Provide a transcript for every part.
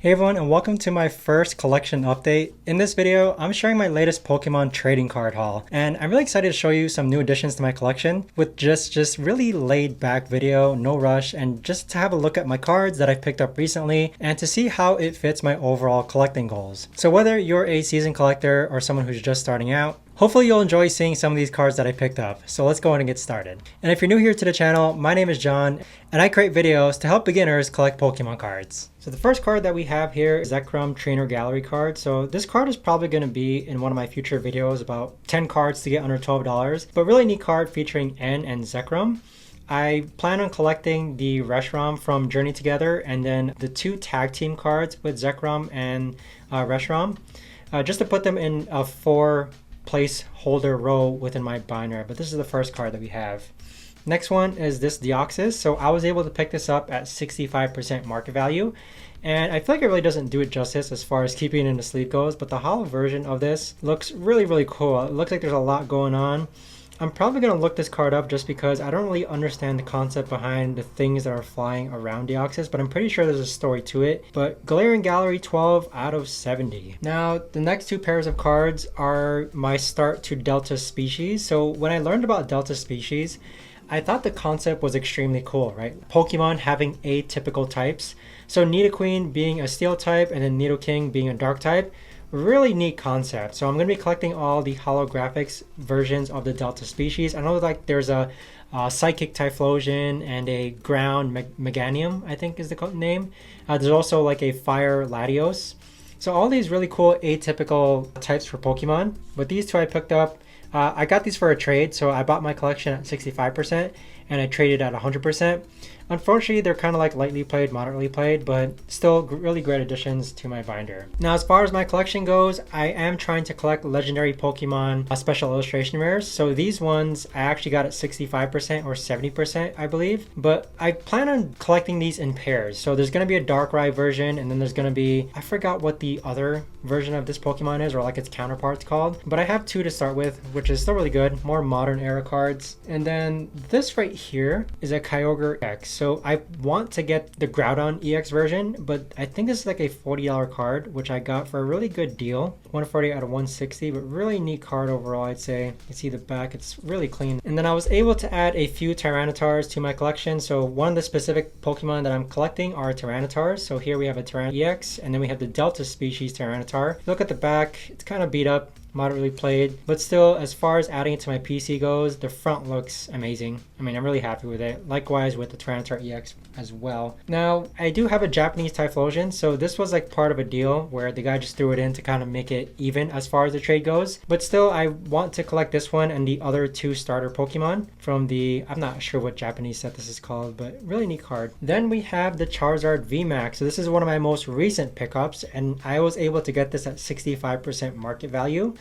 Hey everyone, and welcome to my first collection update. In this video, I'm sharing my latest Pokemon trading card haul, and I'm really excited to show you some new additions to my collection with just really laid back video, no rush, and just to have a look at my cards that I've picked up recently and to see how it fits my overall collecting goals. So whether you're a seasoned collector or someone who's just starting out, hopefully you'll enjoy seeing some of these cards that I picked up. So let's go ahead and get started. And if you're new here to the channel, my name is John, and I create videos to help beginners collect Pokemon cards. So the first card that we have here is Zekrom Trainer Gallery card. So this card is probably going to be in one of my future videos about 10 cards to get under $12, but really neat card featuring N and Zekrom. I plan on collecting the Reshiram from Journey Together and then the two tag team cards with Zekrom and Reshiram, just to put them in a 4 placeholder row within my binder. But this is the first card that we have. Next one is this Deoxys. So I was able to pick this up at 65% market value, and I feel like it really doesn't do it justice as far as keeping it in the sleeve goes, but the holo version of this looks really cool. It looks like there's a lot going on. I'm probably going to look this card up just because I don't really understand the concept behind the things that are flying around Deoxys, but I'm pretty sure there's a story to it. But Galarian Gallery 12 out of 70. Now, the next two pairs of cards are my start to Delta Species. So when I learned about Delta Species, I thought the concept was extremely cool, right? Pokemon having atypical types. So Nidoqueen being a Steel type and then Nidoking being a Dark type. Really neat concept. So I'm going to be collecting all the holographics versions of the Delta Species. I know like there's a Psychic Typhlosion and a Ground Meganium, I think is the name. There's also like a Fire Latios. So all these really cool atypical types for Pokemon. But these two I picked up. I got these for a trade, so I bought my collection at 65% and I traded at 100%. Unfortunately, they're kind of like lightly played, moderately played, but still really great additions to my binder. Now, as far as my collection goes, I am trying to collect legendary Pokemon special illustration rares. So these ones I actually got at 65% or 70%, I believe. But I plan on collecting these in pairs. So there's going to be a Darkrai version, and then there's going to be, I forgot what the other version of this Pokemon is, or like its counterpart's called. But I have two to start with, which is still really good, more modern era cards. And then this right here is a Kyogre EX. So I want to get the Groudon EX version, but I think this is like a $40 card, which I got for a really good deal. 140 out of 160, but really neat card overall, I'd say. You can see the back, it's really clean. And then I was able to add a few Tyranitars to my collection. So one of the specific Pokemon that I'm collecting are Tyranitars. So here we have a Tyranitar EX, and then we have the Delta Species Tyranitar. Look at the back, it's kind of beat up, moderately played, but still, as far as adding it to my PC goes, the front looks amazing. I mean, I'm really happy with it. Likewise with the Tyranitar EX as well. Now, I do have a Japanese Typhlosion, so this was like part of a deal where the guy just threw it in to kind of make it even as far as the trade goes. But still, I want to collect this one and the other two starter Pokemon from the, I'm not sure what Japanese set this is called, but really neat card. Then we have the Charizard V-Max. So this is one of my most recent pickups, and I was able to get this at 65% market value.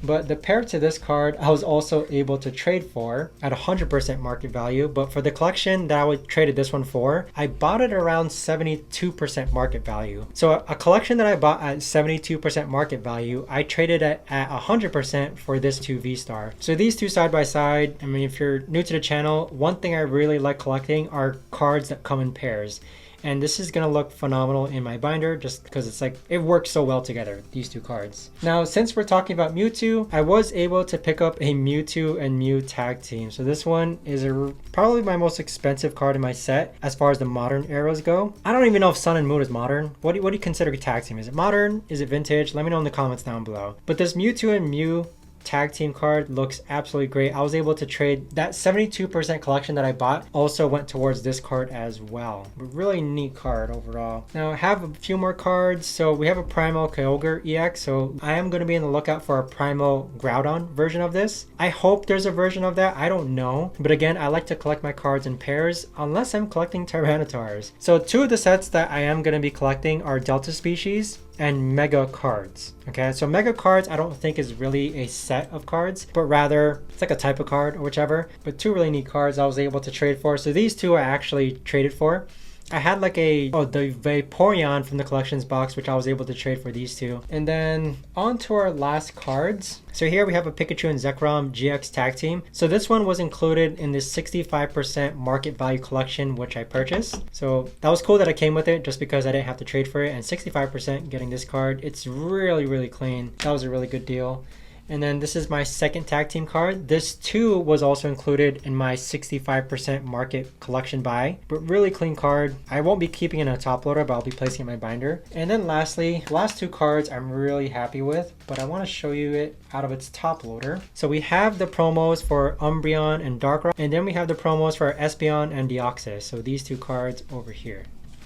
But the pair to this card, I was also able to trade for at 100% market value. But for the collection that I would traded this one for, I bought it around 72% market value. So a collection that I bought at 72% market value, I traded it at 100% for this 2 V-Star. So these two side by side, I mean, if you're new to the channel, one thing I really like collecting are cards that come in pairs. And this is going to look phenomenal in my binder just because it's like, it works so well together, these two cards. Now, since we're talking about Mewtwo, I was able to pick up a Mewtwo and Mew tag team. So this one is probably my most expensive card in my set as far as the modern eras go. I don't even know if Sun and Moon is modern. What do you consider a tag team? Is it modern? Is it vintage? Let me know in the comments down below. But this Mewtwo and Mew tag team card looks absolutely great. I was able to trade that 72% collection that I bought also went towards this card as well. But really neat card overall. Now I have a few more cards. So we have a Primal Kyogre EX. So I am going to be in the lookout for a Primal Groudon version of this. I hope there's a version of that. I don't know. But again, I like to collect my cards in pairs unless I'm collecting Tyranitars. So two of the sets that I am going to be collecting are Delta Species and Mega cards. Okay, so Mega cards I don't think is really a set of cards, but rather it's like a type of card or whichever. But two really neat cards I was able to trade for. So these two I actually traded for. I had like the Vaporeon from the collections box, which I was able to trade for these two. And then on to our last cards. So here we have a Pikachu and Zekrom GX tag team. So this one was included in this 65% market value collection, which I purchased. So that was cool that I came with it just because I didn't have to trade for it. And 65% getting this card. It's really, really clean. That was a really good deal. And then this is my second tag team card. This too was also included in my 65% market collection buy, but really clean card. I won't be keeping it in a top loader, but I'll be placing it in my binder. And then lastly, last two cards I'm really happy with, but I want to show you it out of its top loader. So we have the promos for Umbreon and Darkrai, and then we have the promos for Espeon and Deoxys. So these two cards over here.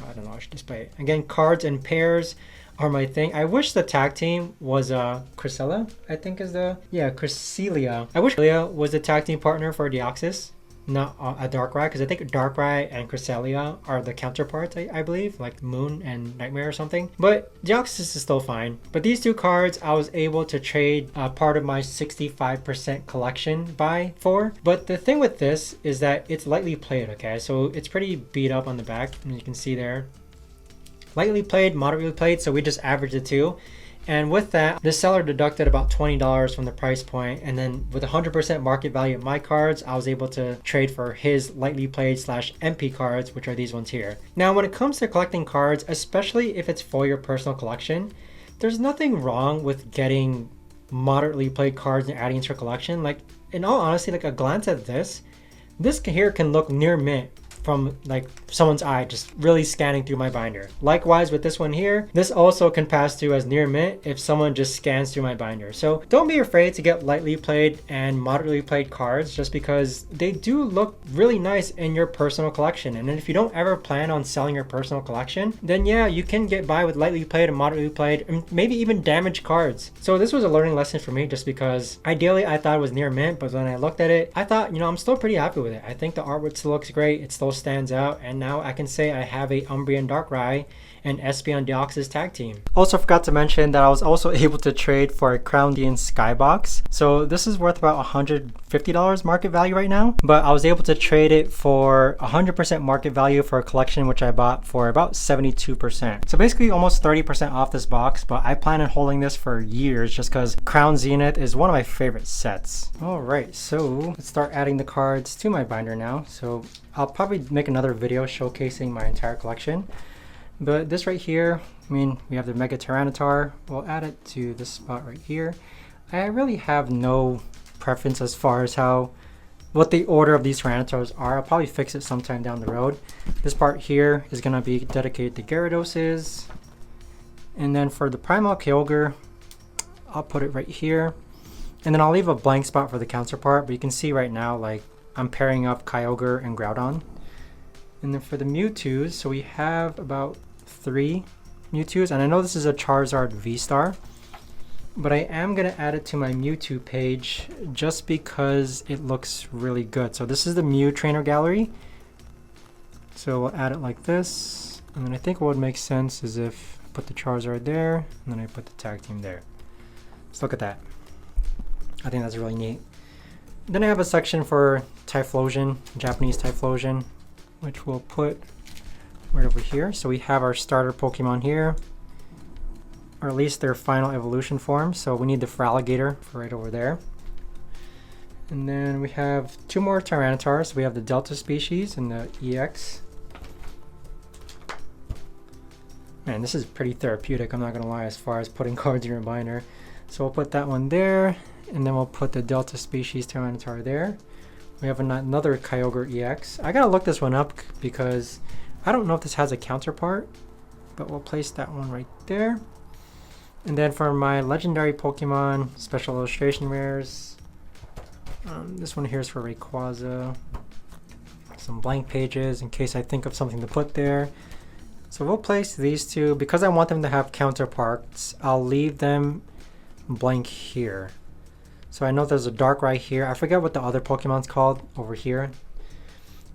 I don't know, I should display it. Again, cards and pairs are my thing. I wish the tag team was Cresselia, I think is the, yeah, Cresselia. I wish Cresselia was the tag team partner for Deoxys, not a Darkrai, because I think Darkrai and Cresselia are the counterparts, I believe, like Moon and Nightmare or something. But Deoxys is still fine. But these two cards I was able to trade part of my 65% collection buy for. But the thing with this is that it's lightly played, okay? So it's pretty beat up on the back, and you can see there. Lightly played, moderately played, so we just averaged the two. And with that, the seller deducted about $20 from the price point. And then with 100% market value of my cards, I was able to trade for his lightly played / MP cards, which are these ones here. Now, when it comes to collecting cards, especially if it's for your personal collection, there's nothing wrong with getting moderately played cards and adding into your collection. Like, in all honesty, like a glance at this here can look near mint from like someone's eye, just really scanning through my binder. Likewise with this one here, this also can pass through as near mint if someone just scans through my binder. So don't be afraid to get lightly played and moderately played cards just because they do look really nice in your personal collection. And then if you don't ever plan on selling your personal collection, then yeah, you can get by with lightly played and moderately played and maybe even damaged cards. So this was a learning lesson for me just because ideally I thought it was near mint, but when I looked at it, I thought, you know, I'm still pretty happy with it. I think the artwork still looks great. It still stands out, and now I can say I have a Umbreon Darkrai and Espeon Deoxys tag team. Also forgot to mention that I was also able to trade for a Crown Dean Skybox. So this is worth about $150 market value right now, but I was able to trade it for 100% market value for a collection which I bought for about 72%. So basically almost 30% off this box, but I plan on holding this for years just because Crown Zenith is one of my favorite sets. All right, so let's start adding the cards to my binder now. So I'll probably make another video showcasing my entire collection. But this right here, I mean, we have the Mega Tyranitar. We'll add it to this spot right here. I really have no preference as far as what the order of these Tyranitars are. I'll probably fix it sometime down the road. This part here is going to be dedicated to Gyarados. And then for the Primal Kyogre, I'll put it right here. And then I'll leave a blank spot for the counterpart, but you can see right now, like, I'm pairing up Kyogre and Groudon. And then for the Mewtwo's, so we have about 3 Mewtwo's, and I know this is a Charizard V-Star, but I am going to add it to my Mewtwo page just because it looks really good. So this is the Mew Trainer Gallery. So we'll add it like this, and then I think what would make sense is if I put the Charizard there, and then I put the tag team there. Let's look at that. I think that's really neat. Then I have a section for Typhlosion, Japanese Typhlosion, which we'll put right over here. So we have our starter Pokemon here, or at least their final evolution form. So we need the Feraligatr for right over there. And then we have 2 more Tyranitars. We have the Delta species and the EX. Man, this is pretty therapeutic, I'm not gonna lie, as far as putting cards in your binder. So we'll put that one there, and then we'll put the Delta species Tyranitar there. We have another Kyogre EX. I gotta look this one up because I don't know if this has a counterpart, but we'll place that one right there. And then for my legendary Pokemon special illustration rares, this one here is for Rayquaza. Some blank pages in case I think of something to put there. So we'll place these two. Because I want them to have counterparts, I'll leave them blank here. So I know there's a Darkrai here. I forget what the other Pokemon's called over here.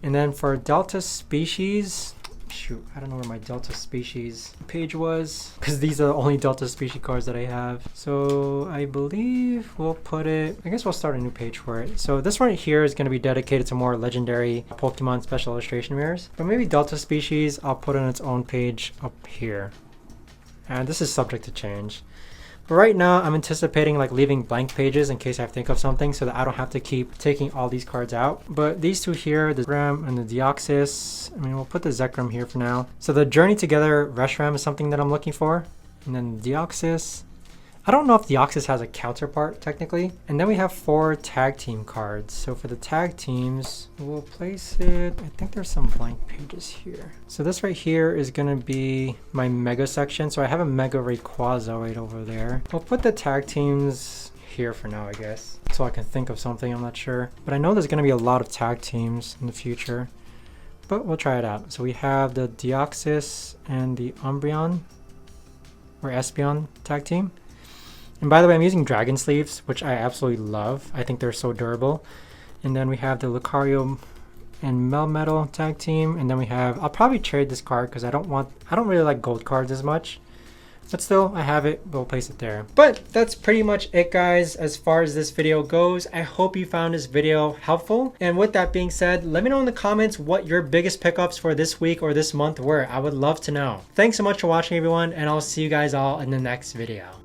And then for Delta species, Shoot, I don't know where my Delta Species page was, because these are the only Delta Species cards that I have. So I believe we'll put it, I guess we'll start a new page for it. So this one right here is going to be dedicated to more legendary Pokemon special illustration mirrors. But maybe Delta Species, I'll put on its own page up here. And this is subject to change. But right now, I'm anticipating like leaving blank pages in case I think of something so that I don't have to keep taking all these cards out. But these two here, the Zekrom and the Deoxys, I mean, we'll put the Zekrom here for now. So the Journey Together Reshiram is something that I'm looking for. And then Deoxys. I don't know if Deoxys has a counterpart technically. And then we have 4 tag team cards. So for the tag teams, we'll place it, I think there's some blank pages here. So this right here is gonna be my Mega section. So I have a Mega Rayquaza right over there. We'll put the tag teams here for now, I guess. So I can think of something, I'm not sure. But I know there's gonna be a lot of tag teams in the future. But we'll try it out. So we have the Deoxys and the Umbreon or Espeon tag team. And by the way, I'm using Dragon Sleeves, which I absolutely love. I think they're so durable. And then we have the Lucario and Melmetal tag team. And then we have, I'll probably trade this card because I don't really like gold cards as much. But still, I have it, we'll place it there. But that's pretty much it, guys, as far as this video goes. I hope you found this video helpful. And with that being said, let me know in the comments what your biggest pickups for this week or this month were. I would love to know. Thanks so much for watching, everyone, and I'll see you guys all in the next video.